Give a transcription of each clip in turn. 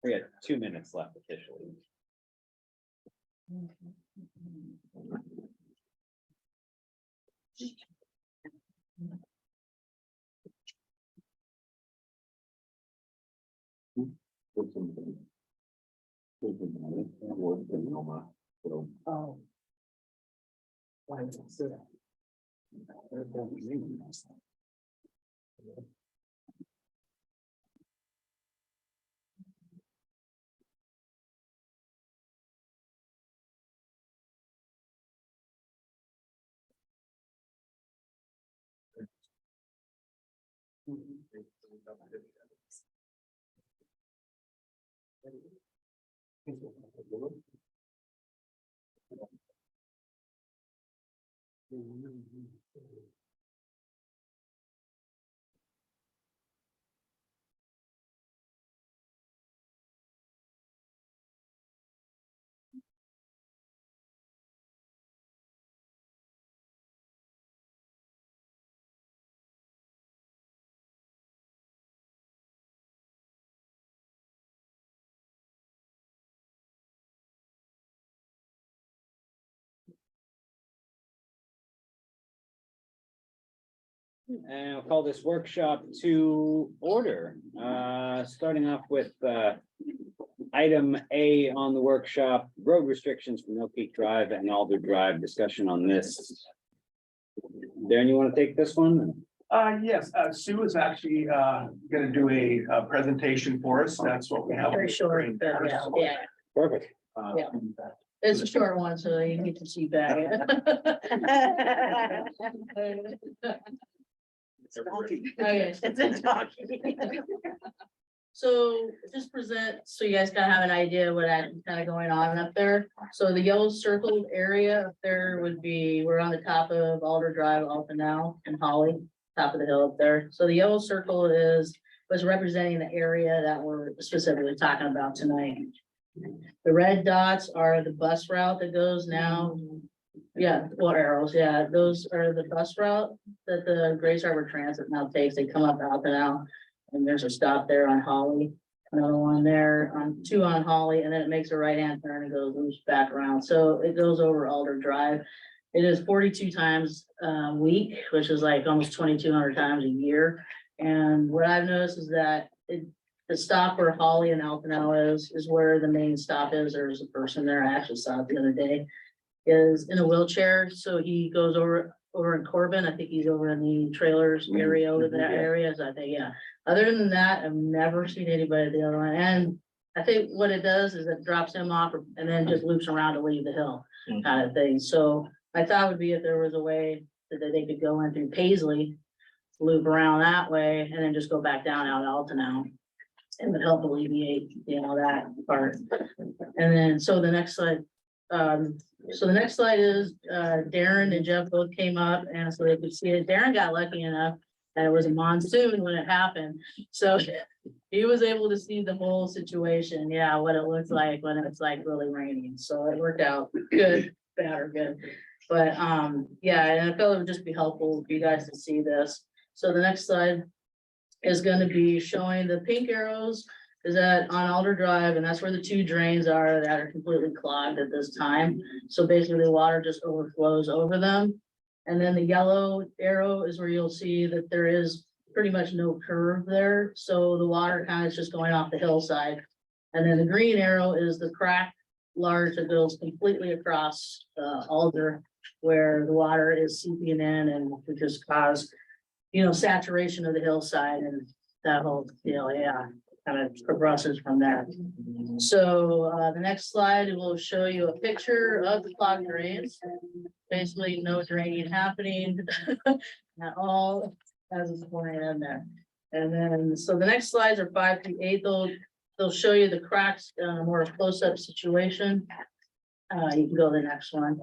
We got 2 minutes left officially. Oh. Why is it so? And I'll call this workshop to order. Starting off with item A on the workshop, road restrictions for Mill Peak Drive and Alder Drive, discussion on this. Darren, you want to take this one? Yes, Sue is actually gonna do a presentation for us. That's what we have. Very short, yeah. Perfect. Yeah. It's a short one, so you need to see back. Okay. So just present, so you guys kind of have an idea what kind of going on up there. So the yellow circled area up there would be, we're on the top of Alder Drive, Alpha now and Holly, top of the hill up there. So the yellow circle was representing the area that we're specifically talking about tonight. The red dots are the bus route that goes now. Yeah, well, arrows, yeah, those are the bus route that the Grace Harbor Transit now takes. They come up Alpha now. And there's a stop there on Holly, another one there, two on Holly, and then it makes a right-hand turn and goes loops back around. So it goes over Alder Drive. It is 42 times a week, which is like almost 2,200 times a year. And what I've noticed is that the stop where Holly and Alpha now is where the main stop is. There's a person there, I actually saw it the other day, is in a wheelchair. So he goes over in Corbin. I think he's over in the trailers area over that area. So I think, yeah. Other than that, I've never seen anybody at the other one. And I think what it does is it drops him off and then just loops around to leave the hill kind of thing. So my thought would be if there was a way that they could go in through Paisley, loop around that way, and then just go back down out Alta now. It would help alleviate, that part. And then, so the next slide, is Darren and Jeff both came up and so they could see it. Darren got lucky enough that it was a monsoon when it happened. So he was able to see the whole situation. Yeah, what it looks like when it's like really raining. So it worked out good, bad or good. But yeah, and I felt it would just be helpful for you guys to see this. So the next slide is going to be showing the pink arrows is that on Alder Drive, and that's where the two drains are that are completely clogged at this time. So basically the water just overflows over them. And then the yellow arrow is where you'll see that there is pretty much no curve there. So the water kind of is just going off the hillside. And then the green arrow is the crack large that goes completely across Alder, where the water is seeping in and would just cause, saturation of the hillside and that whole deal. Yeah, kind of progresses from there. So the next slide will show you a picture of the clogged drains. Basically no draining happening at all as it's going in there. And then, so the next slides are 5 through 8. They'll show you the cracks in a more close-up situation. You can go to the next one.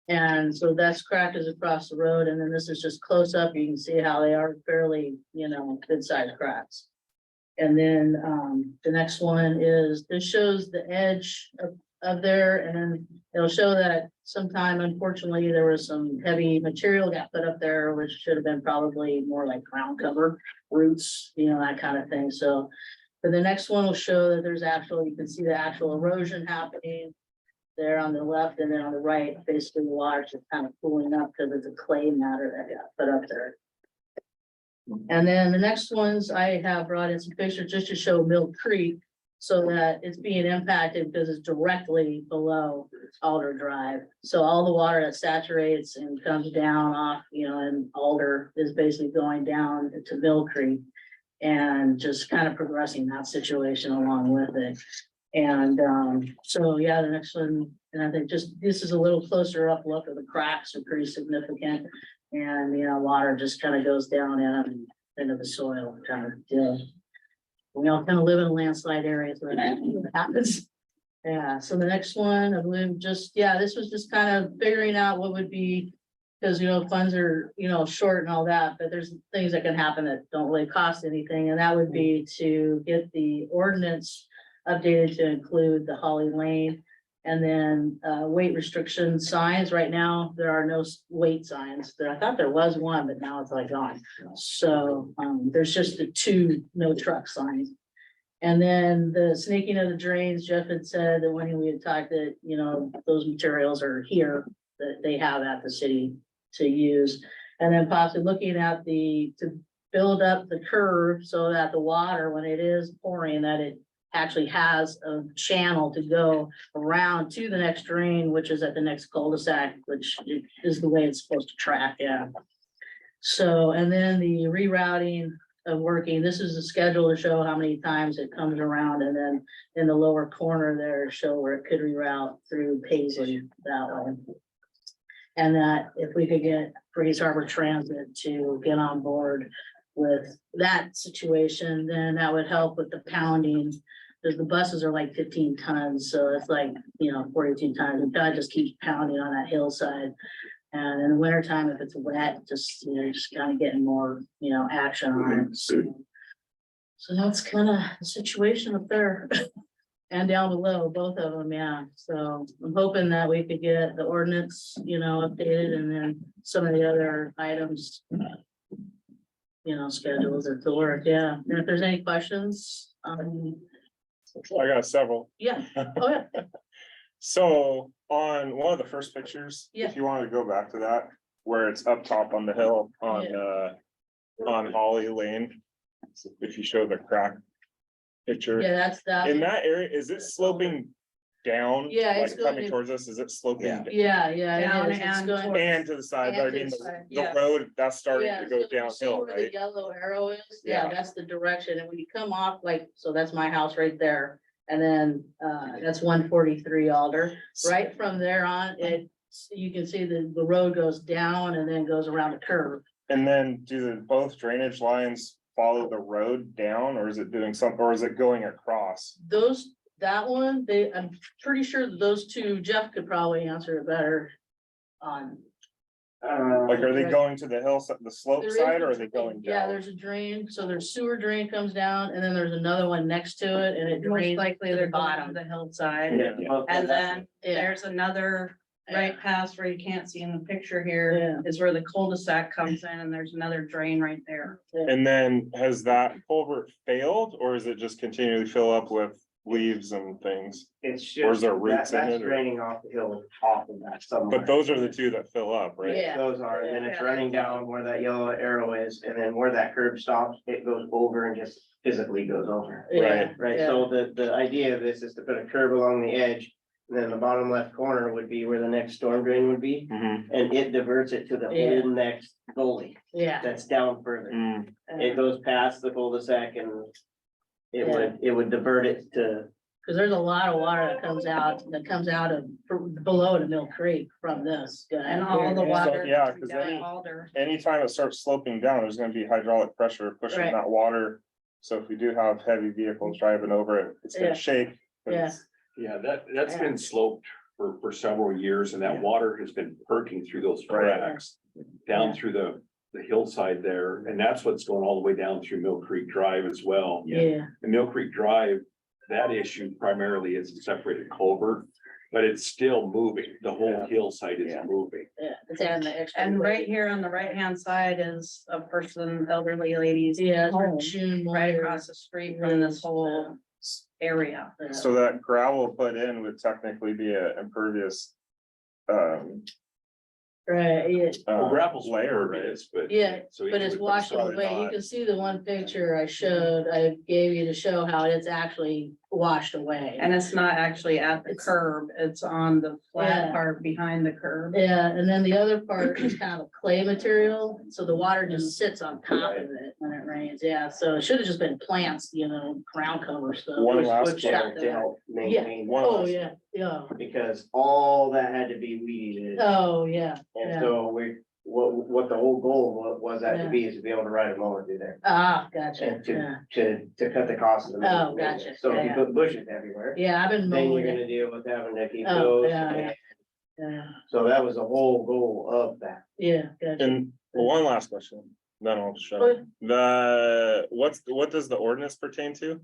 And so that's cracked is across the road. And then this is just close up. You can see how they are fairly, good sized cracks. And then the next one is, this shows the edge up there, and then it'll show that sometime, unfortunately, there was some heavy material got put up there, which should have been probably more like ground cover, roots, you know, that kind of thing, so. For the next one will show that there's actually, you can see the actual erosion happening there on the left, and then on the right, basically the water's just kind of cooling up because of the clay matter that got put up there. And then the next ones, I have brought in some pictures just to show Mill Creek, so that it's being impacted because it's directly below Alder Drive. So all the water that saturates and comes down off, you know, and Alder is basically going down to Mill Creek. And just kind of progressing that situation along with it. And so, yeah, the next one, and I think just, this is a little closer up look of the cracks are pretty significant. And, you know, water just kind of goes down in them into the soil kind of deal. We all kind of live in a landslide area, so that happens. Yeah, so the next one, I believe just, yeah, this was just kind of figuring out what would be, because, you know, funds are, you know, short and all that, but there's things that can happen that don't really cost anything, and that would be to get the ordinance updated to include the Holly Lane. And then weight restriction signs. Right now, there are no weight signs. I thought there was one, but now it's like gone. So there's just the 2 no truck signs. And then the snaking of the drains, Jeff had said that when we had talked that, you know, those materials are here that they have at the city to use. And then possibly looking at to build up the curve so that the water, when it is pouring, that it actually has a channel to go around to the next drain, which is at the next cul-de-sac, which is the way it's supposed to track, yeah. So, and then the rerouting of working, this is a schedule to show how many times it comes around, and then in the lower corner there, show where it could reroute through Paisley that way. And that if we could get Breeze Harbor Transit to get on board with that situation, then that would help with the pounding. Because the buses are like 15 tons, so it's like, you know, 42 tons, and God just keeps pounding on that hillside. And in the wintertime, if it's wet, just, you know, just kind of getting more, you know, action on it. So that's kind of the situation up there. And down below, both of them, yeah. So I'm hoping that we could get the ordinance, you know, updated, and then some of the other items, you know, schedules at the work, yeah. And if there's any questions, I got several. yeah, oh, yeah, So on one of the first pictures, Yeah. if you wanted to go back to that, where it's up top on the hill on Holly Lane. If you show the crack picture, yeah, that's that. in that area, is it sloping down? Yeah, it's Like coming going- towards us, is it sloping? Yeah. Yeah, yeah, Down it is. It's and going- towards- And to the side, I And to mean, the side, the yeah. road, that's starting Yeah, to so go you see downhill, where the right? yellow arrow is, yeah, Yeah. that's the direction, and when you come off, like, so that's my house right there. And then, that's 143 Alder, right from there on, you can see the road goes down and then goes around a curve. And then do both drainage lines follow the road down, or is it doing something, or is it going across? That one, I'm pretty sure that those 2, Jeff could probably answer it better on. Like, are they Right. going to the hill, the slope There is side, a or are they drain. going Yeah, down? there's a drain, so there's sewer drain comes down, and then there's another one next to it, and it Most drains likely to they're the going to bottom. the hillside. Yeah. And then Yeah. there's another right past where you can't see in the picture here Yeah. is where the cul-de-sac comes in, and there's another drain right there. And then has that culvert failed, or is it just continually fill up with leaves and things? It's Or is just, there roots in that's it, or- draining off the hill, off of that somewhere. But those are the 2 that fill up, right? Yeah. Those are, and then it's Yeah. running down where that yellow arrow is, and then where that curb stops, it goes over and just physically goes over. Yeah, Right, yeah. so the idea of this is to put a curb along the edge, and then the bottom left corner would be where the next storm drain would be, Mhm. and it diverts it to the Yeah. whole next gully Yeah. that's down further. Mm. It goes past the cul-de-sac and it would divert it to, Cause there's a lot of water that comes out of below to Mill Creek from this. And all the Yeah. water. yeah, comes 'cause down any- Alder. Anytime it starts sloping down, there's gonna be hydraulic pressure pushing Right. that water. So if we do have heavy vehicles driving over it, it's Yeah. gonna shake. 'cause Yeah. it's- Yeah, that's Yeah. been sloped for several years, and that Yeah. water has been perking through those Right. cracks. Yeah. Down through the hillside there, and that's what's going all the way down through Mill Creek Drive as well. Yeah, And Mill Creek Drive, that issue primarily is a separated culvert. but it's still moving. The whole Yeah. hillside is Yeah. moving. Yeah, it's adding the extra. And weight. right here on the right-hand side is a person, elderly ladies. Yeah, it's home, from June. Right across the street from this whole area. So that gravel put in would technically be a impervious. Right, yeah, Well, gravel's Layer, layer is, but. Yeah, so but it's it- washing probably away. You not. can see the one picture I showed, I gave you to show how it's actually washed away. And it's not actually at the curb, it's on the Yeah. flat part behind the curb. Yeah, and then the other part is kind of clay material, so the water just sits on top of it when it rains, yeah, so it should have just been plants, ground cover stuff. One Push last wood chip shot to there. help maintain. that. Oh, yeah, yeah, Because all that had to be weeded. oh, yeah, And yeah. so what the whole goal was that to be, is to be able to ride a mower through there. Ah, gotcha, And yeah, to cut the cost of the. Oh, maintenance. gotcha. So if you Yeah. put bushes everywhere, yeah, I've been then you're mowing it, gonna deal with having to keep Oh, those. yeah, and- yeah, So that was the whole goal of that. yeah, gotcha. And one last question, then I'll shut Oh, up. What does the ordinance pertain to?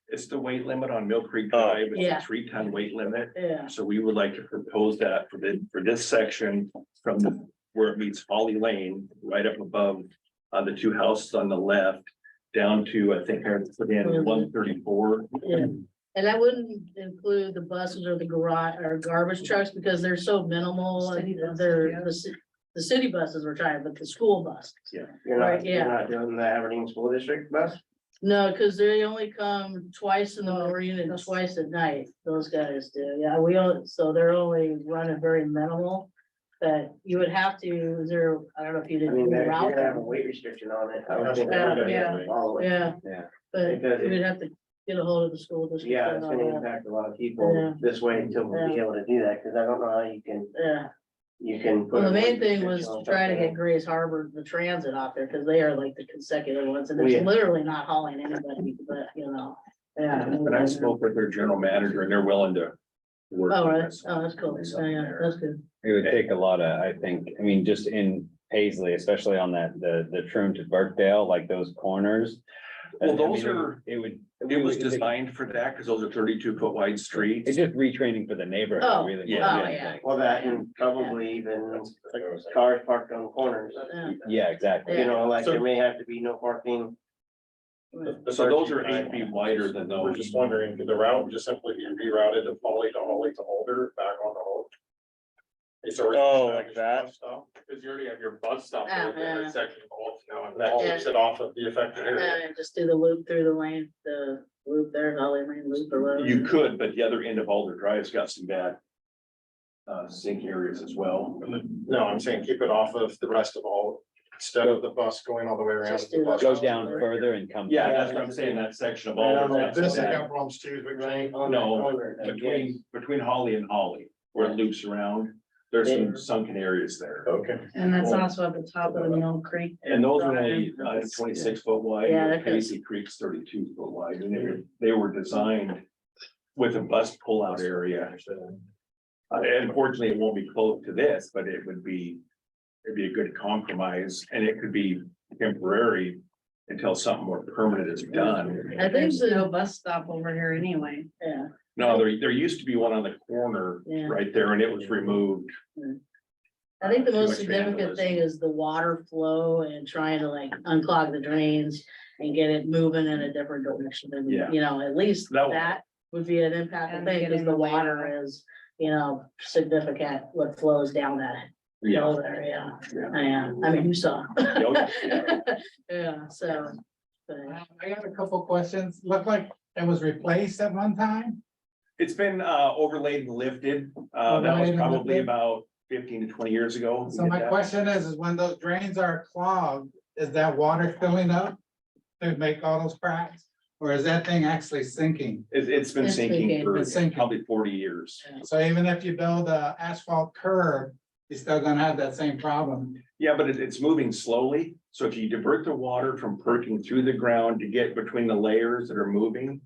It's the weight limit on Mill Creek Oh. Drive. It's Yeah. a 3-ton weight limit. Yeah, So we would like to propose that for this section from where it meets Holly Lane, right up above the two houses on the left, down to, I think I put in 134. yeah. And that wouldn't include the buses or the garage or garbage trucks because they're so minimal City and buses, they're, yeah. the city buses were trying, but the school bus. You're Right, not, yeah. you're not doing the Aberdeen School District bus? No, because they only come twice in the morning and that's- twice at night. Those guys do. Yeah, we don't, so they're only running very minimal. But you would have to, is there, I don't know if you I didn't. mean, if you're route gonna have a them. weight restriction on it, I would think Yeah, everybody has yeah. to follow it. Yeah. Yeah. But Because we'd have to get a hold of the school district. Yeah, and it's all gonna that. impact a lot of Yeah. people this way until we'll be Yeah. able to do that, cause I don't know how you can. Well, put the a main weight thing was restriction to on try to something. get Grace Harbor, the transit out there, because they are like the consecutive ones, and Oh, it's yeah. literally not hauling anybody, but yeah. But I spoke with their general manager and they're willing to work. Oh, with right, us. oh, that's cool, Something yeah, there. that's good. It would take a lot of, I think, I mean, just in Paisley, especially on the Troon to Burkdale, like those corners. Well, I mean, those are- It would. It was designed for that because those are 32-foot wide streets. It's just retraining for the neighborhood, Oh, really. yeah, more than yeah. anything. Well, that and probably even cars parked on corners, Yeah. Yeah, exactly. you know, like So- there may have to be no parking. So those are 8 feet wider than We're those. just wondering, could the route just simply be rerouted to Holly to Alder, back on the Holly? Oh, like that? Because you already have your bus stop Ah, at the yeah. intersection of Holly, you know, and that keeps it off of the affected area. Just do the loop through the lane, the loop there, Holly Lane loop or whatever. You could, but the other end of Alder Drive's got some bad sink areas as well. No, I'm saying keep it off of the rest of all, instead of the bus going all the way around. Just the do bus Go stop. down further and come. Yeah, back. that's what I'm saying, that section of Right on Alder. that- that's This I bad. got problems too, but Right on that No, corner, I guess. between Holly and Holly, where it loops around, there's some sunken areas there. Okay. And that's also at the top of the Mill Creek. And those are only 26 foot wide, Yeah, where that goes- Casey Creek's 32 foot wide, and they were designed with a bus pullout area. Unfortunately, it won't be close to this, but it'd be a good compromise, and it could be temporary until something more permanent is done. I think There's so, no bus stop over here anyway. yeah, No, there used to be one on the corner Yeah. right there, and it was removed. I think the Too most much significant vandalism. thing is the water flow and trying to like unclog the drains and get it moving in a different direction. And, Yeah. at least That one. that would be an impactful And thing, because getting the the weight water out. is, significant what flows down that hill there, yeah. Yeah, I mean, you saw. Yeah. Yeah, so. but- I got a couple questions. Looked like it was replaced at one time. It's been overlaid and lifted. That was Overlaid and probably lifted? about 15 to 20 years ago. we So did my that. question is when those drains are clogged, is that water filling up to make all those cracks? Or is that thing actually sinking? It's been It's sinking sinking. for It's sinking. probably 40 years. So even if you build a asphalt curb, you're still gonna have that same problem. Yeah, but it's moving slowly. So if you divert the water from perking through the ground to get between the layers that are moving,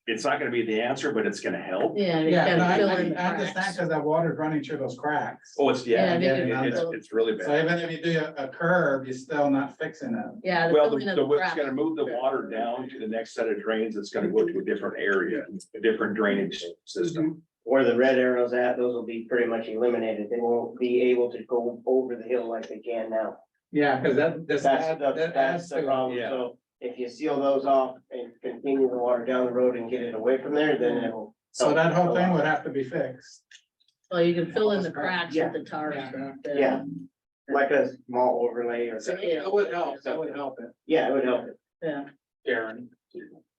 it's not gonna be the answer, but it's gonna help. Yeah. you Yeah, gotta no, I fill in the understand cracks. because that water's running through those cracks. Oh, it's, yeah, Yeah, it's really So bad. even if you do a curb, you're still not fixing it. Yeah. the Well, filling of the it's cracks. gonna move the water down to the next set of drains. It's gonna go to a different area, a different drainage system. where the red arrow's at, those will be pretty much eliminated. They won't be able to go over the hill like they can now. Yeah, because That's the problem. yeah. So if you seal those off and continue the water down the road and get it away from there, then it'll. So that whole thing would have to be fixed. Well, you can fill in the cracks with the tar Yeah. stuff. Yeah. Like a small overlay or. It would help, that would help it. Yeah, it would help. Yeah, Darren,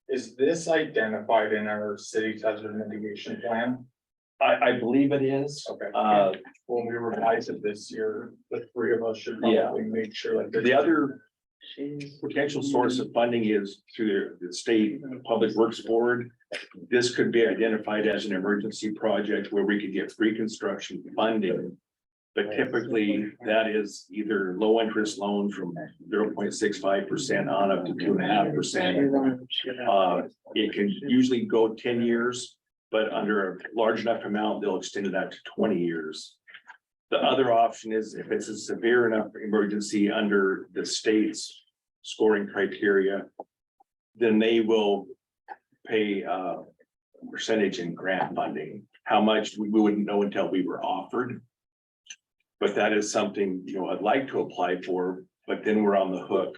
is this identified in our city's hazard mitigation plan? I believe it is. Okay. When we revise it this year, the three of us should Yeah. probably make sure like. The other she's. potential source of funding is through the state Public Works Board. This could be identified as an emergency project where we could get pre-construction funding. But typically, that is either low interest loans from 0.65% on up to 2.5%. It can usually go 10 years, but under a large enough amount, they'll extend it out to 20 years. The other option is if it's a severe enough emergency under the state's scoring criteria, then they will pay a percentage in grant funding. How much, we wouldn't know until we were offered. But that is something, you know, I'd like to apply for, but then we're on the hook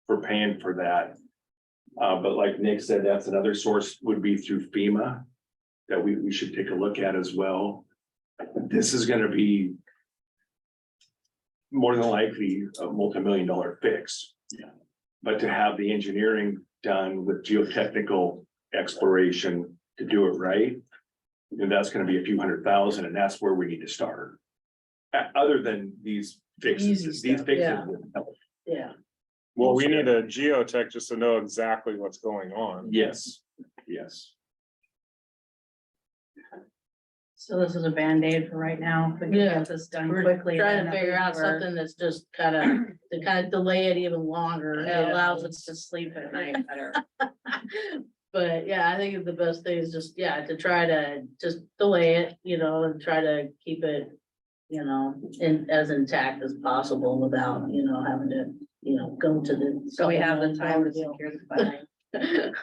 for paying for that. But like Nick said, that's another source would be through FEMA that we should take a look at as well. This is gonna be more than likely a multi-million-dollar fix. But to have the engineering done with geotechnical exploration to do it right, and that's gonna be a few $100,000, and that's where we need to start. Other than these Easy fixes, these stuff, fixes. yeah. will help. Yeah, Well, we need a geotech just to know exactly what's going on. Yes, yes. So this is a Band-Aid for right now. If we can Yeah. get this done we're quickly. trying then to if figure we out were- something that's just to delay it even longer. It Yeah. allows us to sleep at night better. But yeah, I think the best thing is just, yeah, to try to just delay it, you know, and try to keep it, you know, as intact as possible without, you know, having to, you know, go to the. So we have the time to secure the funding.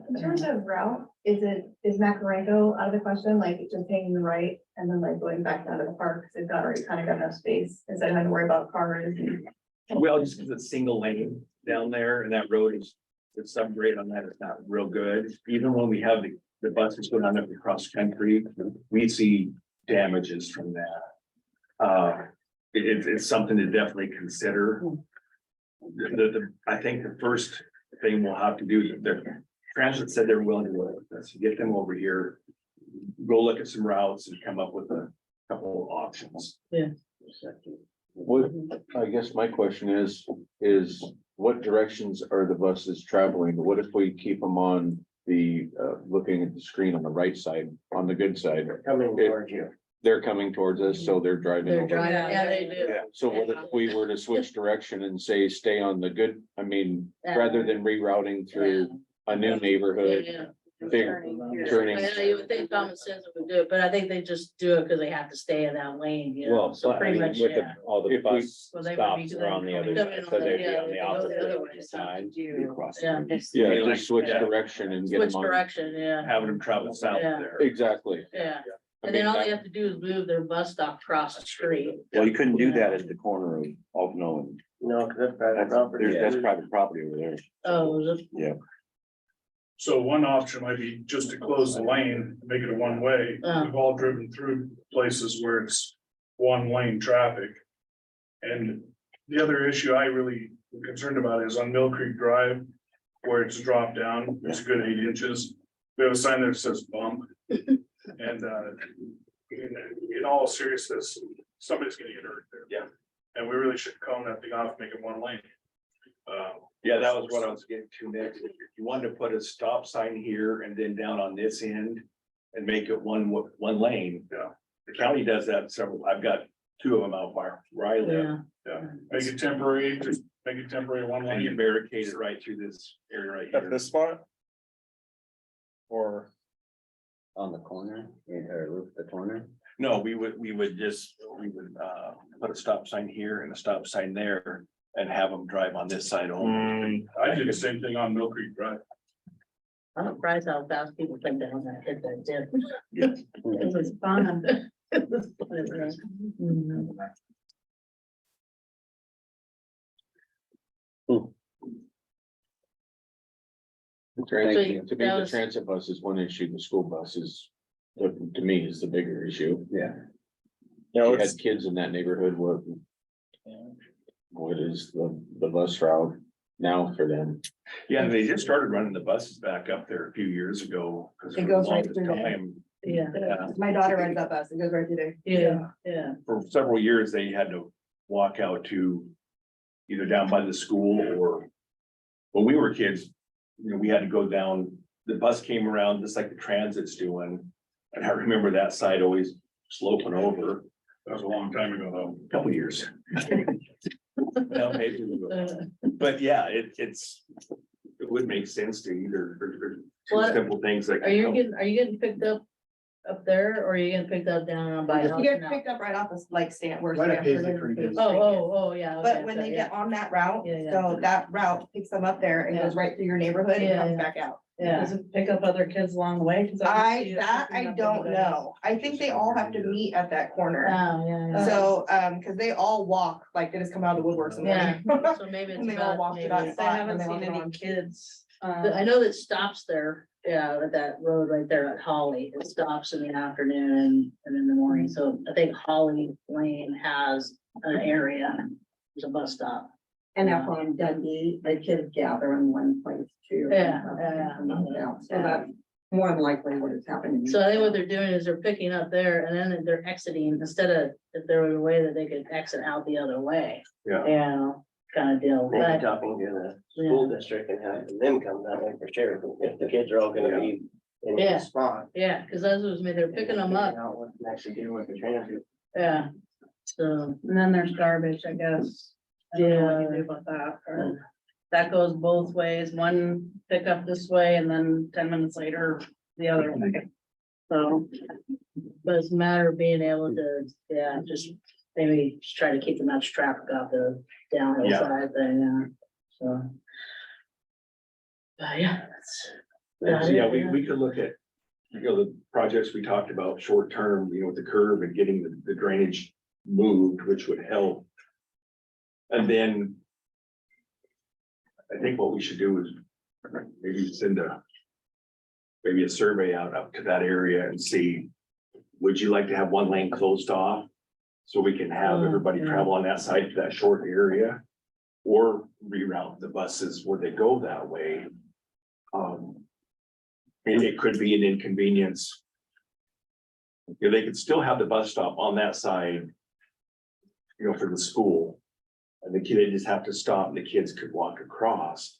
In terms of route, is Macarenko out of the question, like just taking the right and then like going back down to the park, because they've got already kind of got enough space, instead of having to worry about cars and. Well, just because it's single lane down there and that road is, the subgrade on that is not real good. Even when we have the buses going on up across country, we see damages from that. It's something to definitely consider. I think the first thing we'll have to do, the transit said they're willing to work with us, get them over here. Go look at some routes and come up with a couple of options. What, I guess my question is what directions are the buses traveling? What if we keep them on the, looking at the screen on the right side, on the good side? Coming towards you. They're coming towards us, so they're driving. They're over. driving, yeah, they do. Yeah, so what if we were to switch direction and say, stay on the good, I mean, rather than rerouting through a new neighborhood, Yeah. big turning. Yeah, you would think common sense would do it, but I think they just do it because they have to stay in that lane, you know, Well, so but I pretty mean, much, with yeah. all the If we- bus Well, they would stops be are on the other doing- side, so they'd be yeah, on they the go the opposite other way. side. Yeah. Yeah, just switch direction and get Switch them on. direction, yeah, Having them travel south Yeah. there. Exactly. yeah. I And then mean, all that- they have to do is move their bus stop across the street. Well, you couldn't do that at the corner of Altano and No, 'cause that's private property. that's private property over there. Oh, is it? Yeah. So one option might be just to close the lane, make it a one-way. We've all driven through places where it's one lane traffic. And the other issue I really am concerned about is on Mill Creek Drive, where it's dropped down, it's a good 8 inches. We have a sign that says bump. And in all seriousness, somebody's gonna get hurt there. Yeah. And we really should cone that thing off, make it one lane. Yeah, that was what I was getting to next. If you wanted to put a stop sign here and then down on this end and make it one lane. Yeah. The county does that several, I've got 2 of them out where I live. Yeah, Yeah, make it temporary, just make it temporary one And you lane. barricade it right through this area right At here. this spot? Or, On the corner, or the corner. No, we would put a stop sign here and a stop sign there and have them drive on this side only. I did the same thing on Mill Creek Drive. I'm surprised how fast people think down that, hit that dip. It was fun. It was fun, right? Mhm. Transit- you- To me, that the was- transit bus is one issue, the school bus is, to me, is the bigger issue. Yeah. You know, You it's, had kids in that neighborhood, what is the bus route now for them? Yeah, they just started running the buses back up there a few years ago. 'Cause It for the goes right longest through there. time, Yeah, My daughter rides that bus, it goes right through there. yeah. for several years, they had to walk out to either down by the school or when we were kids, you know, we had to go down, the bus came around just like the transit's doing. And I remember that side always sloping over That was a long time ago, though. a couple years. Well, maybe we will. But yeah, it would make sense to either, or two What- simple things like. Are you getting picked up there, or are you getting picked up down by? You get picked up right off of like where Right at Stanford Paisley Creek is. Oh, yeah. But okay, when so, they yeah. get on that route, Yeah, yeah. so that route picks them up there and goes right through your neighborhood and Yeah, comes yeah. back out. Yeah, Does it pick up other kids along the way? 'Cause don't see it That picking I up don't anybody. know. I think they all have to meet at that corner. oh, yeah, So, cause they all walk, like they just come out of the woodworks in the yeah. morning. Yeah, so maybe it's And they all about, walk to maybe, that I spot. haven't and they seen walk any on. kids. I know that stops there, yeah, at that road right there at Holly, it stops in the afternoon and in the morning, so I think Holly Lane has an area, there's a bus stop. And up on Dundee, the kids gather in one place too. Yeah. So that's more than likely what is happening. So I think what they're doing is they're picking up there and then they're exiting, instead of, if there was a way that they could exit out the other way. Yeah. Yeah, kind of deal, Maybe but, talking to the school district and having them come that way for sure, if the kids are all gonna be in Yeah. one spot. yeah, cause that's what they're picking them up, Figuring out what to actually do with the transit. yeah. So, And then there's garbage, I guess. I don't know what you do about that, or that goes both ways, one pickup this way and then 10 minutes later, the other way. So, but it's a matter of being able to, yeah, just maybe just try to keep the much traffic off the downhill Yeah. side thing, so. But yeah, So, yeah, we could look at, you know, the projects we talked about, short term, you know, with the curve and getting the drainage moved, which would help. And then I think what we should do is maybe send maybe a survey out up to that area and see, would you like to have one lane closed off? So we can have everybody yeah. travel on that side to that short area? Or reroute the buses where they go that way? It could be an inconvenience. You know, they could still have the bus stop on that side. You know, for the school. And the kid, they just have to stop and the kids could walk across.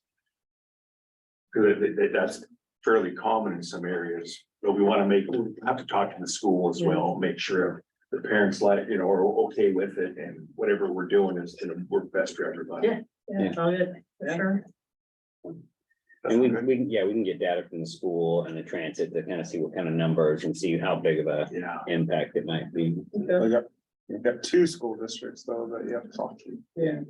Cause that's fairly common in some areas, but we wanna we have to talk to the school as well, make sure the parents like, you know, are okay with it and whatever we're doing is gonna work best for everybody. Yeah. Yeah, it's all good, for sure. And we can get data from the school and the transit to kind of see what kind of numbers and see how big of a Yeah. impact it might be. you've got two school districts though that you have to talk to. Yeah.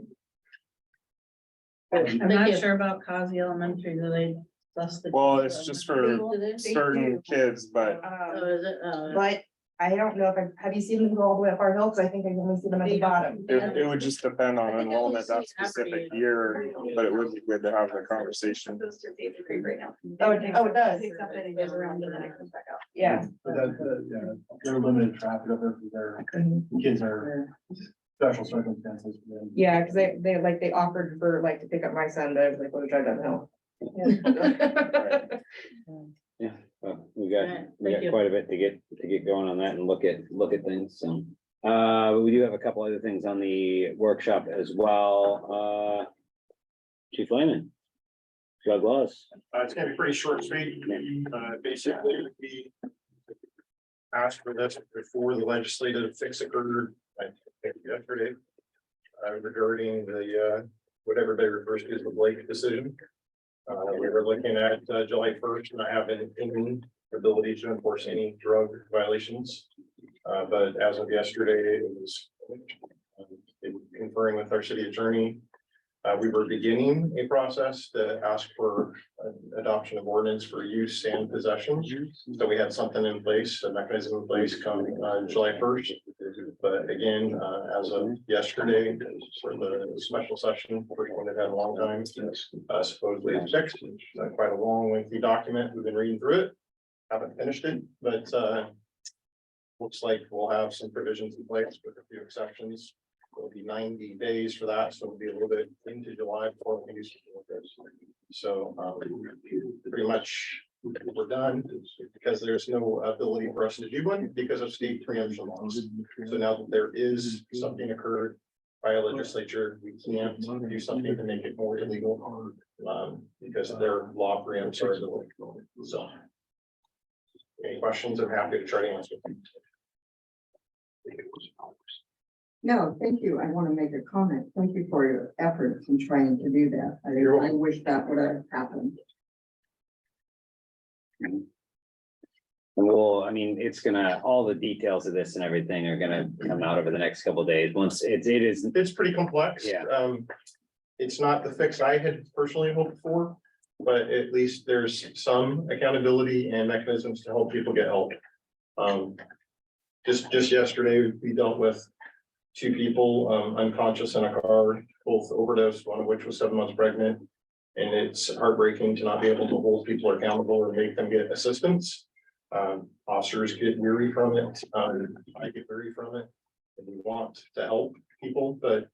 I'm Thank not you. sure about Causey Elementary, do they? That's the. Well, it's just for Do they? certain kids, but Oh, is it? But I don't know if have you seen them go all the way up our hill? Cause I think I only see them at the bottom. it would just depend on I think I enrollment only that see it after specific you. year, but it would be good to have the conversation. Right now. Oh, it does. It goes around and then it comes back out. Yeah. They're limited traffic up there, their kids are special circumstances. for them. Yeah, cause they offered for like to pick up my son, but I was like, well, drive down the hill. Well, we Alright, thank got you. quite a bit to get going on that and look at things, so. We do have a couple other things on the workshop as well. Chief Lehman. Drug laws. It's gonna be pretty short and sweet. Basically, we asked for this before the legislative fix occurred, I think yesterday. Regarding the, what everybody refers to as the Blake decision. We were looking at July 1st, and I have an ability to enforce any drug violations. But as of yesterday, it was conferring with our city attorney. We were beginning a process to ask for adoption of ordinance for use and possession. So we had something in place, a mechanism in place coming July 1st. But again, as of yesterday, for the special session, first one they've had in a long time, supposedly it's fixed. Quite a long lengthy document. We've been reading through it. Haven't finished it, but looks like we'll have some provisions in place with a few exceptions. It'll be 90 days for that, so it'll be a little bit into July before we can do something like this. So pretty much we're done because there's no ability for us to do one because of state preemption laws. So now that there is something occurred by a legislature, we can't do something to make it more illegal because their law preempts our ability. So any questions? I'm happy to try to answer. No, thank you. I want to make a comment. Thank you for your efforts in trying to do that. I wish that would have happened. And we'll, I mean, it's gonna, all the details of this and everything are gonna come out over the next couple of days. Once it is, It's pretty complex. Yeah. It's not the fix I had personally hoped for, but at least there's some accountability and mechanisms to help people get help. Just yesterday, we dealt with 2 people unconscious in a car, both overdosed, one of which was 7 months pregnant. And it's heartbreaking to not be able to hold people accountable or make them get assistance. Officers get weary from it. I get weary from it. And we want to help people, but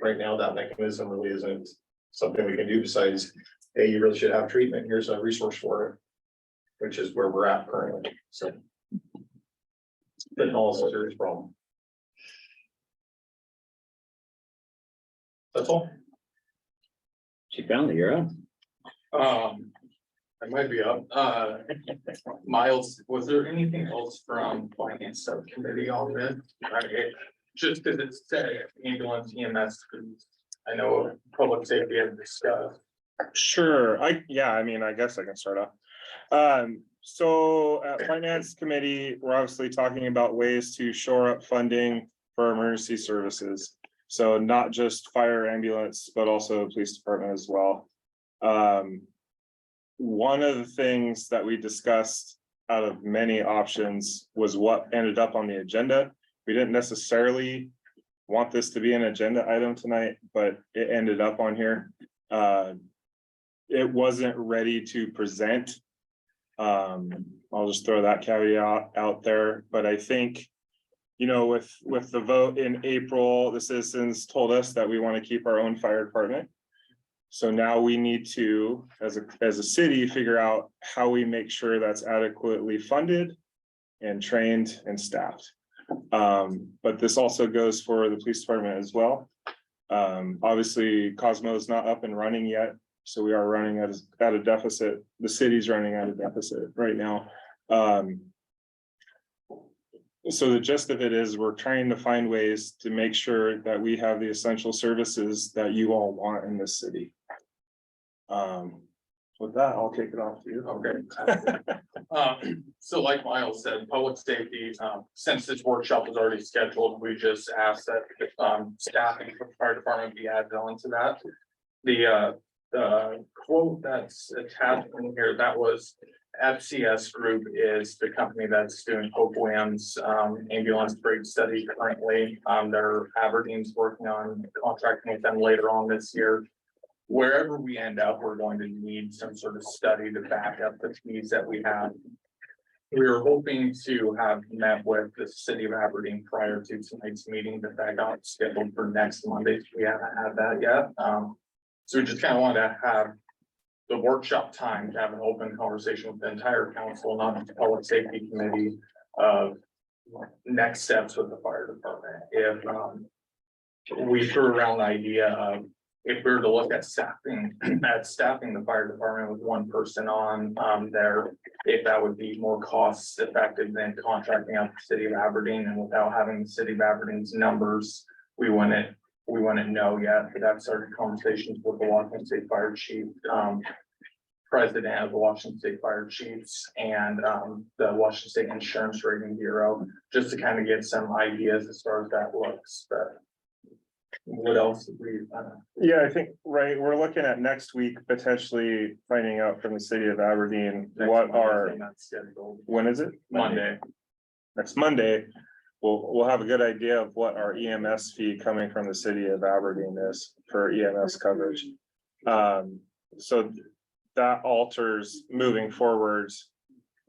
right now that mechanism really isn't something we can do besides, hey, you really should have treatment. Here's a resource for it, which is where we're at currently. So. But also a serious problem. That's all. she found it, you're up. I might be up. Miles, was there anything else from finance subcommittee on this? Just because it's ambulance EMS, I know public safety had discussed. Sure, I mean, I guess I can start off. So at finance committee, we're obviously talking about ways to shore up funding for emergency services. So not just fire ambulance, but also police department as well. One of the things that we discussed out of many options was what ended up on the agenda. We didn't necessarily want this to be an agenda item tonight, but it ended up on here. It wasn't ready to present. I'll just throw that caveat out there, but I think, you know, with the vote in April, the citizens told us that we want to keep our own fire department. So now we need to, as a city, figure out how we make sure that's adequately funded and trained and staffed. But this also goes for the police department as well. Obviously Cosmo is not up and running yet, so we are running at a deficit. The city's running at a deficit right now. So the gist of it is we're trying to find ways to make sure that we have the essential services that you all want in this city. With that, I'll take it off to you. Okay. So like Miles said, public safety, since this workshop was already scheduled, we just asked that staffing for the fire department be added on to that. The quote that's attached in here, that was FCS Group is the company that's doing Hope Williams ambulance brake study currently. Their Aberdeen's working on contracting with them later on this year. Wherever we end up, we're going to need some sort of study to back up the fees that we have. We were hoping to have met with the city of Aberdeen prior to tonight's meeting, but that got scheduled for next Monday. We haven't had that yet. So we just kind of wanted to have the workshop time to have an open conversation with the entire council, not the public safety committee, of next steps with the fire department. If we threw around the idea of if we were to look at staffing the fire department with one person on there, if that would be more cost effective than contracting out the city of Aberdeen, and without having the city of Aberdeen's numbers, we wouldn't know yet. But I've started conversations with the Washington State Fire Chief, president of the Washington State Fire Chiefs, and the Washington State Insurance Rating Bureau, just to kind of get some ideas as far as that looks. But What else? Yeah, I think, right, we're looking at next week, potentially finding out from the city of Aberdeen what our, when is it? Monday. Next Monday, we'll have a good idea of what our EMS fee coming from the city of Aberdeen is for EMS coverage. So that alters moving forwards,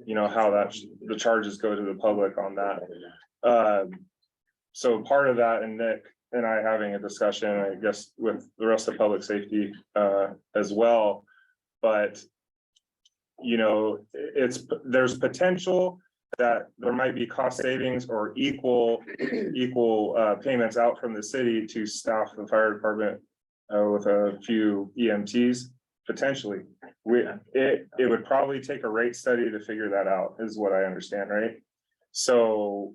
you know, how that, the charges go to the public on that. So part of that, and Nick and I having a discussion, I guess, with the rest of public safety as well. But, you know, there's potential that there might be cost savings or equal payments out from the city to staff the fire department with a few EMTs, potentially. It would probably take a rate study to figure that out, is what I understand, right? So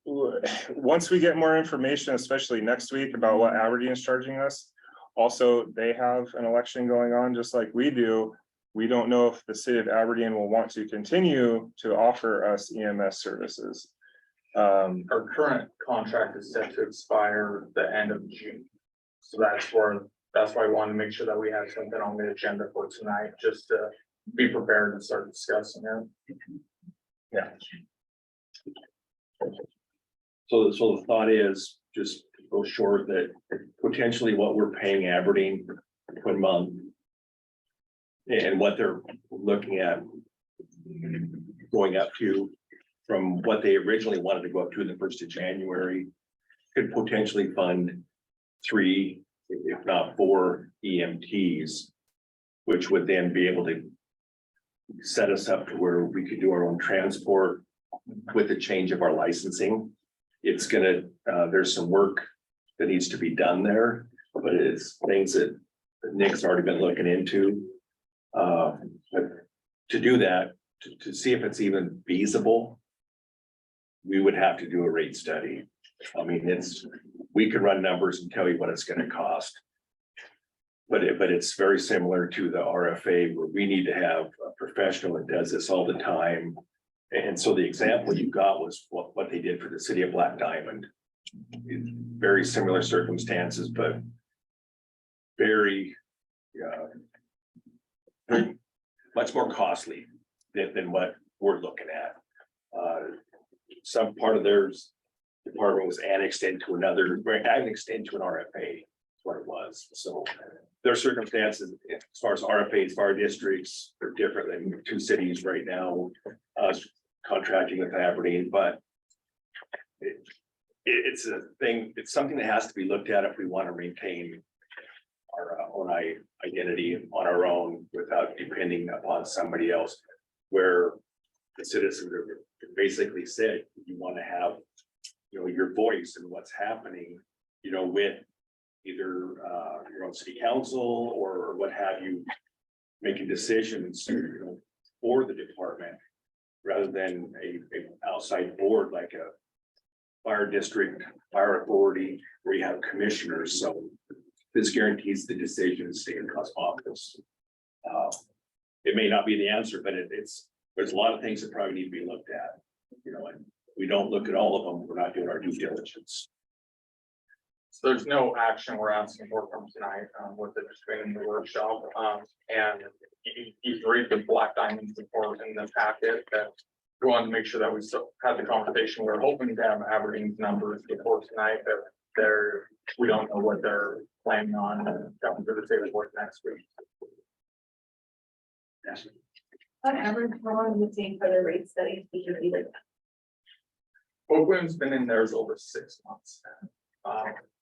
once we get more information, especially next week, about what Aberdeen is charging us, also, they have an election going on just like we do. We don't know if the city of Aberdeen will want to continue to offer us EMS services. Our current contract is set to expire the end of June. So that's why I wanted to make sure that we have something on the agenda for tonight, just to be prepared and start discussing it. Yeah. So the thought is just to go short that potentially what we're paying Aberdeen per month and what they're looking at going up to from what they originally wanted to go up to the 1st of January could potentially fund 3, if not 4 EMTs, which would then be able to set us up to where we could do our own transport with the change of our licensing. It's gonna, there's some work that needs to be done there, but it's things that Nick's already been looking into. But to do that, to see if it's even feasible, we would have to do a rate study. I mean, we can run numbers and tell you what it's gonna cost. But it's very similar to the RFA, where we need to have a professional that does this all the time. And so the example you got was what they did for the city of Black Diamond. Very similar circumstances, but very much more costly than what we're looking at. Some part of their department was annexed into an RFA, is what it was. So their circumstances, as far as RFAs, fire districts, they're different than 2 cities right now, contracting with Aberdeen, but it's a thing, it's something that has to be looked at if we want to maintain our own identity on our own without depending upon somebody else, where the citizens are basically said, you want to have, you know, your voice in what's happening, you know, with either your own city council or what have you, making decisions, you know, for the department, rather than a outside board like a fire district, fire authority, where you have commissioners. So this guarantees the decisions stay in Cosmopolis. It may not be the answer, but there's a lot of things that probably need to be looked at, you know, and we don't look at all of them, we're not doing our due diligence. So there's no action we're asking for from tonight, with the training in the workshop, and you've read the Black Diamond report in the packet, that we wanted to make sure that we still had the conversation. We're hoping to have Aberdeen's numbers before tonight, that we don't know what they're planning on coming to the table with next week. On average, how long does it take for the rate study to be completed? Oakland's been in theirs over 6 months.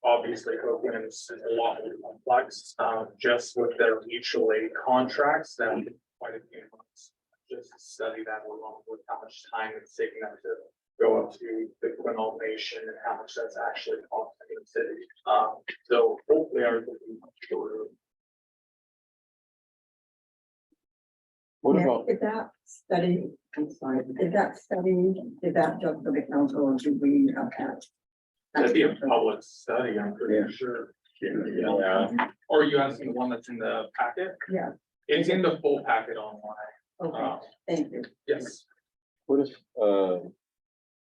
Obviously, Oakland is a lot more complex, just with their mutual aid contracts, then quite a few months. Just to study that along with how much time it's taking them to go up to the Quinault Nation and how much that's actually costing the city. So hopefully ours will be much shorter. What Yeah, about, Did that study, I'm sorry, did that just for the council, or did we have that? That'd be a public study, I'm pretty sure. Yeah. Or are you asking the one that's in the packet? Yeah, It's in the full packet online. okay, thank you. Yes. what if,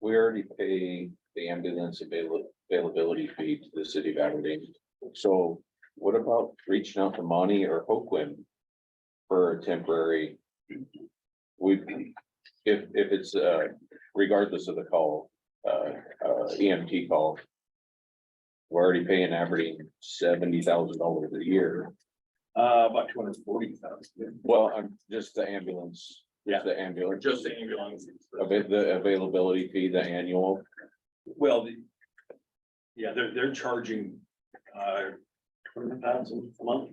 we already pay the ambulance availability fee to the city of Aberdeen. So what about reaching out to Monty or Hoquim for a temporary? If it's, regardless of the call, EMT call. We're already paying Aberdeen $70,000 a year. About 240,000. Well, I'm just the ambulance. Yeah. The ambulance. Just the ambulance. The availability fee, the annual. Well, yeah, they're charging, 20,000 a month.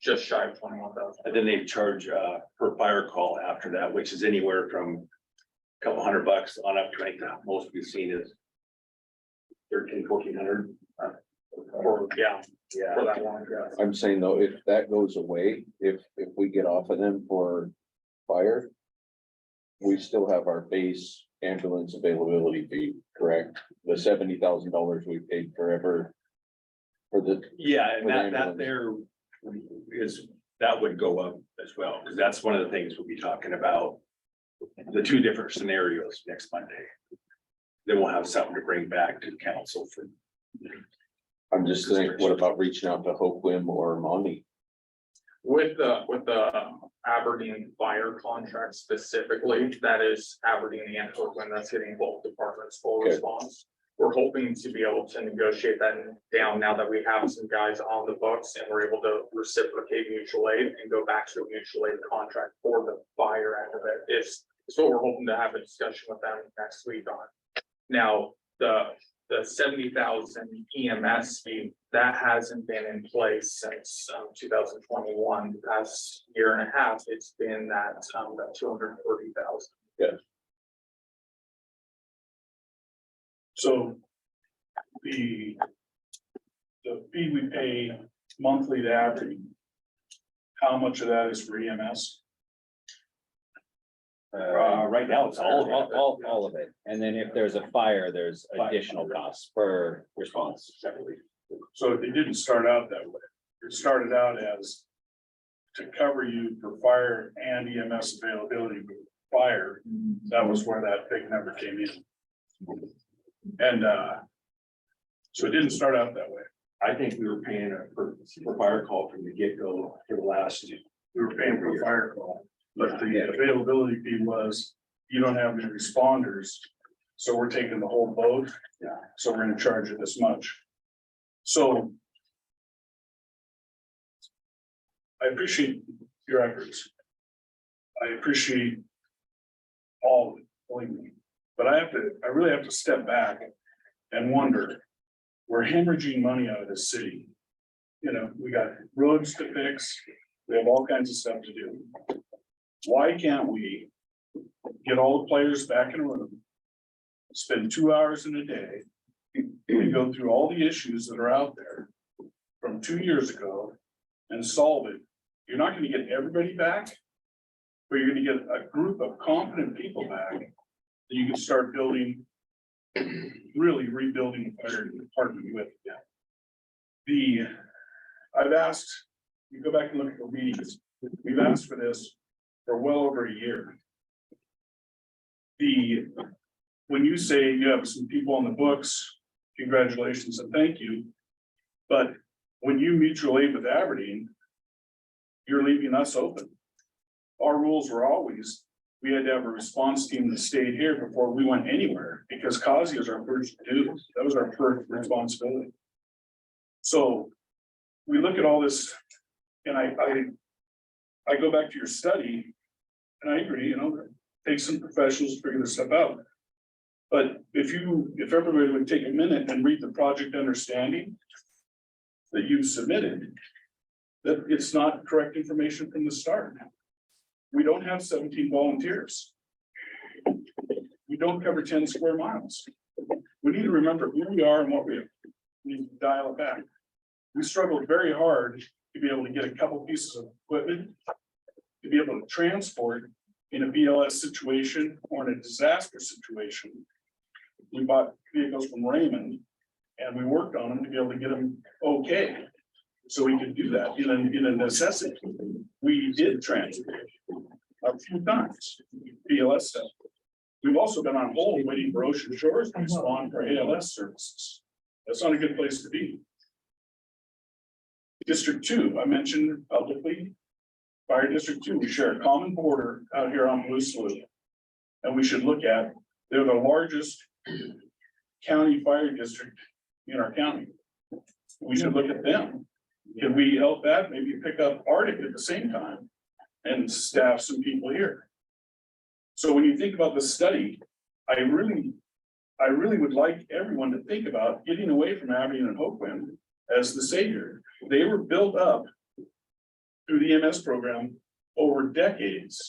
Just shy of 21,000. And then they charge, per fire call after that, which is anywhere from a couple $100 on up to, I think, most we've seen is 1,400. Yeah, Yeah. for that one, yeah. I'm saying though, if that goes away, if we get off of them for fire. We still have our base ambulance availability fee, correct? The $70,000 we paid forever. For the, Yeah, and For the that ambulance. there is, that would go up as well, because that's one of the things we'll be talking about. The two different scenarios next Monday. Then we'll have something to bring back to the council for. I'm just saying, what about reaching out to Hoquim or Monty? With the Aberdeen fire contract specifically, that is Aberdeen and Oakland, that's getting both departments full Okay. response. We're hoping to be able to negotiate that down now that we have some guys on the books and we're able to reciprocate mutual aid and go back to a mutual aid contract for the fire end of it. It's what we're hoping to have a discussion with them next week on. Now, the 70,000 EMS fee, that hasn't been in place since 2021. The past year and a half, it's been that 230,000. So the fee we pay monthly to Aberdeen, how much of that is for EMS? Right now, it's All of it. And then if there's a fire, there's additional costs per response. So it didn't start out that way. It started out as to cover you for fire and EMS availability. With fire, that was where that big number came in. And so it didn't start out that way. I think we were paying for fire call from the get-go for the last. We were paying for a fire call, but the availability fee was, you don't have any responders. So we're taking the whole boat. Yeah. So we're gonna charge you this much. So I appreciate your efforts. I appreciate all of it, believe me. But I really have to step back and wonder, we're hemorrhaging money out of the city. You know, we got roads to fix, we have all kinds of stuff to do. Why can't we get all the players back in a room? Spend 2 hours in a day and go through all the issues that are out there from 2 years ago and solve it. You're not gonna get everybody back, but you're gonna get a group of competent people back that you can start building, really rebuilding the fire department with. I've asked, you go back and look at the meetings, we've asked for this for well over a year. When you say you have some people on the books, congratulations and thank you. But when you mutual aid with Aberdeen, you're leaving us open. Our rules were always, we had to have a response team that stayed here before we went anywhere, because COSI is our first duty. That was our first responsibility. So we look at all this, and I go back to your study, and I agree, you know, take some professionals to figure this stuff out. But if everybody would take a minute and read the project understanding that you submitted, that it's not correct information from the start. We don't have 17 volunteers. We don't cover 10 square miles. We need to remember who we are and what we need to dial it back. We struggled very hard to be able to get a couple pieces of equipment, to be able to transport in a BLS situation or in a disaster situation. We bought vehicles from Raymond and we worked on them to be able to get them okay. So we could do that in a necessity. We did transport a few times, BLS stuff. We've also been on hold waiting for Ocean Shores to respond for ALS services. That's not a good place to be. District 2, I mentioned publicly. Fire District 2, we share a common border out here on Blue Slough. And we should look at, they're the largest county fire district in our county. We should look at them. Can we help that? Maybe pick up Arctic at the same time and staff some people here. So when you think about the study, I really would like everyone to think about getting away from Aberdeen and Hopewind as the savior. They were built up through the EMS program over decades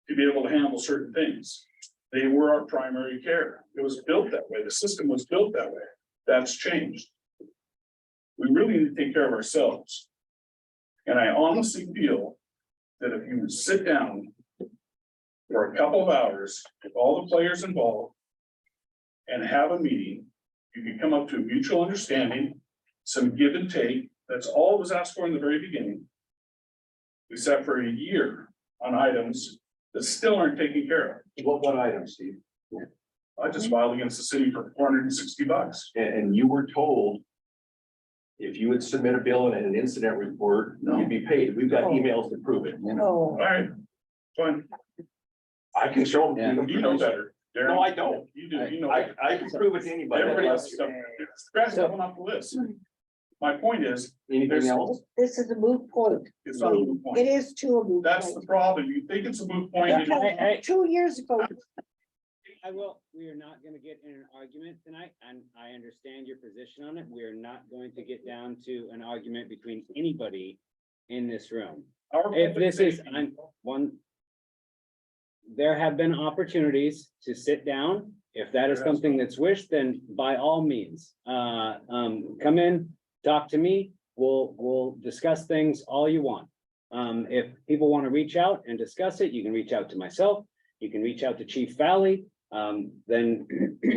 to be able to handle certain things. They were our primary care. It was built that way. The system was built that way. That's changed. We really need to take care of ourselves. And I honestly feel that if you would sit down for a couple of hours with all the players involved and have a meeting, you can come up to a mutual understanding, some give and take. That's all it was asked for in the very beginning. We sat for a year on items that still aren't taken care of. What items, Steve? I just filed against the city for $460. And you were told if you would submit a bill and an incident report, you'd be paid. We've got emails to prove it. All right, fine. I can show Yeah. them. You know better. Darren. No, I don't. You do, you know. I can prove it to anybody. Everybody else, scratch that one off the list. My point is, Anything else? This is a moot point. it's not a moot It point. is to a moot That's the point. problem. You think it's a moot point. you- Hey, 2 years ago, I will, we are not gonna get in an argument tonight, and I understand your position on it. We are not going to get down to an argument between anybody in this room. Our If public this is, safety- I'm one. There have been opportunities to sit down. If that is something that's wished, then by all means, come in, talk to me. We'll discuss things all you want. If people want to reach out and discuss it, you can reach out to myself. You can reach out to Chief Valley, then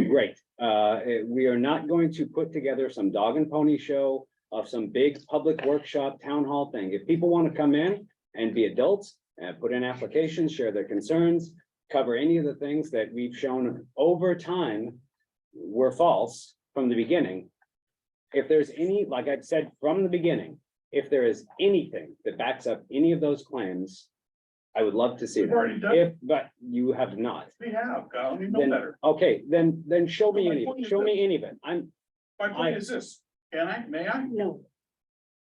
great. We are not going to put together some dog and pony show of some big public workshop, town hall thing. If people want to come in and be adults and put in applications, share their concerns, cover any of the things that we've shown over time were false from the beginning. If there's any, like I've said from the beginning, if there is anything that backs up any of those claims, I would love to see We've already them. done it. But you have not. We have, Kyle, you know Then, better. okay, then show me My any, point is show this. me any of it. My point is this, can I, may I? no.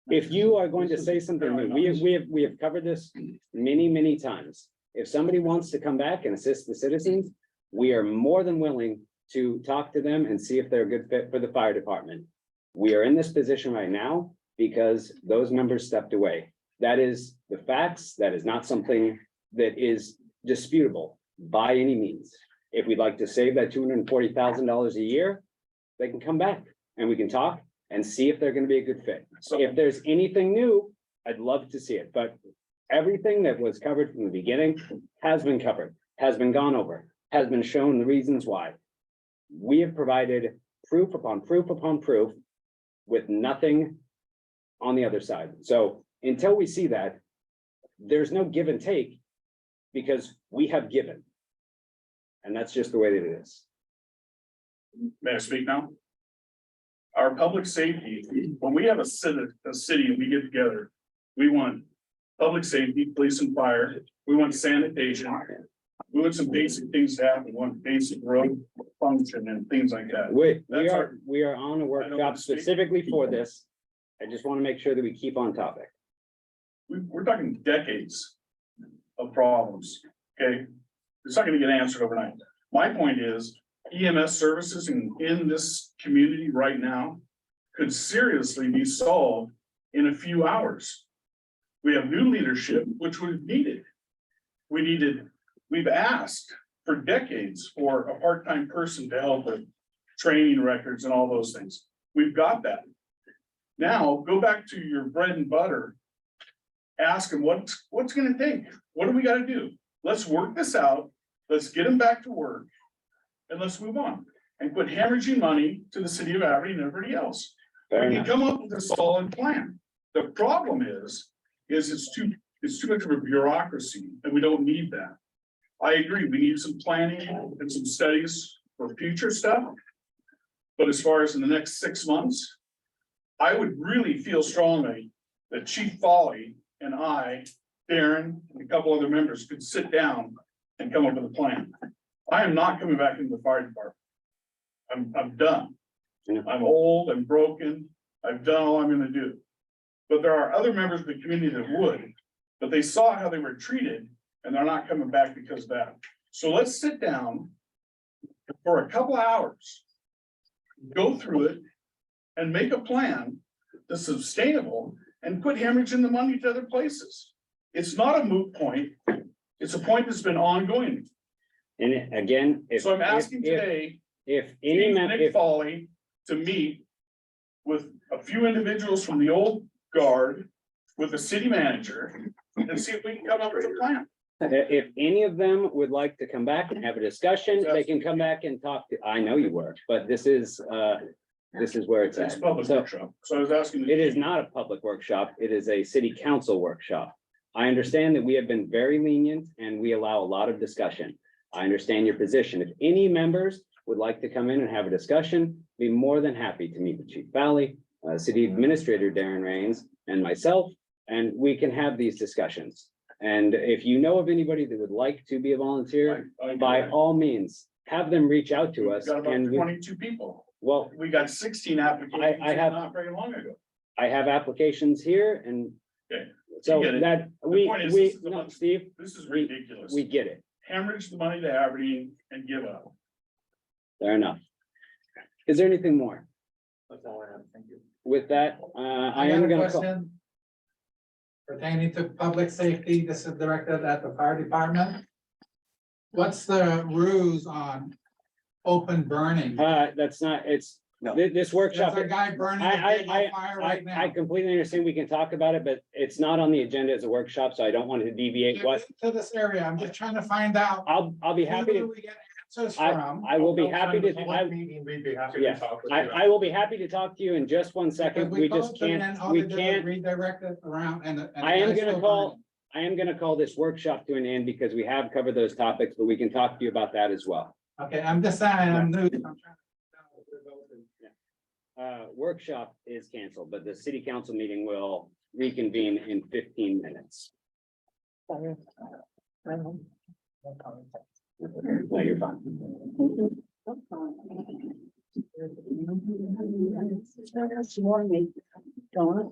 If you are going to say something new, we have covered this many times. If somebody wants to come back and assist the citizens, we are more than willing to talk to them and see if they're a good fit for the fire department. We are in this position right now because those members stepped away. That is the facts. That is not something that is disputable by any means. If we'd like to save that $240,000 a year, they can come back and we can talk and see if they're gonna be a good fit. So If there's anything new, I'd love to see it, but everything that was covered from the beginning has been covered, has been gone over, has been shown the reasons why. We have provided proof upon proof upon proof with nothing on the other side. So until we see that, there's no give and take because we have given. And that's just the way that it is. may I speak now? Our public safety, when we have a city and we get together, we want public safety, police and fire, we want sanitation. We want some basic things to happen, we want basic road function and things like that. That's We are on a workshop specifically for this. I just want to make sure that we keep on topic. We're talking decades of problems, okay? It's not gonna get answered overnight. My point is EMS services in this community right now could seriously be solved in a few hours. We have new leadership, which we've needed. We've asked for decades for a part-time person to help with training records and all those things. We've got that. Now, go back to your bread and butter. Ask them what's it gonna take? What do we gotta do? Let's work this out. Let's get them back to work. And let's move on and quit hemorrhaging money to the city of Aberdeen and everybody else. Fair We can enough. come up with a solid plan. The problem is it's too much of a bureaucracy and we don't need that. I agree, we need some planning and some studies for future stuff. But as far as in the next 6 months, I would really feel strongly that Chief Foley and I, Darren, and a couple other members could sit down and come up with a plan. I am not coming back into the fire department. I'm done. I'm old, I'm broken, I've done all I'm gonna do. But there are other members of the community that would, but they saw how they were treated and they're not coming back because of that. So let's sit down for a couple hours, go through it and make a plan that's sustainable and quit hemorrhaging the money to other places. It's not a moot point. It's a point that's been ongoing. And again, if. So I'm asking if- today, If any, Chief mem- Nick if, Foley to meet with a few individuals from the old guard with the city manager and see if we can come up with a plan. if any of them would like to come back and have a discussion, they can come back and talk to, I know you were, but this is where it's It's at. a public So workshop. So I was asking. it is not a public workshop. It is a city council workshop. I understand that we have been very lenient and we allow a lot of discussion. I understand your position. If any members would like to come in and have a discussion, be more than happy to meet with Chief Valley, City Administrator Darren Rains, and myself, and we can have these discussions. And if you know of anybody that would like to be a volunteer, by all means, have them reach out to us. We've got about And 22 people. well, We got 16 applications. I have- Not very long ago. I have applications here and Okay. so You get it. that The point is, this is no, about- Steve, This is ridiculous. we get it. Hemorrhage the money to Aberdeen and give up. Fair enough. Is there anything more? That's all I have. Thank you. With that, I got am a gonna call. question pertaining to public safety. This is directed at the fire department. What's the rules on open burning? That's not, it's, No. this workshop. There's a guy burning a big old fire right I now. completely understand we can talk about it, but it's not on the agenda as a workshop, so I don't want to deviate what, To this area, I'm just trying to find out. I'll be happy Who do to, we get answers I, from? I will be happy to, Meeting, we'd be happy yeah, to talk with you. I will be happy to talk to you in just 1 second. Because We called just them and can't, all we they did was can't, redirect it around and. the I am guy's gonna still call, burning. I am gonna call this workshop to an end because we have covered those topics, but we can talk to you about that as well. Okay, I'm just saying, I'm new. I'm trying to- Workshop is canceled, but the city council meeting will reconvene in 15 minutes. No, you're fine. Don't.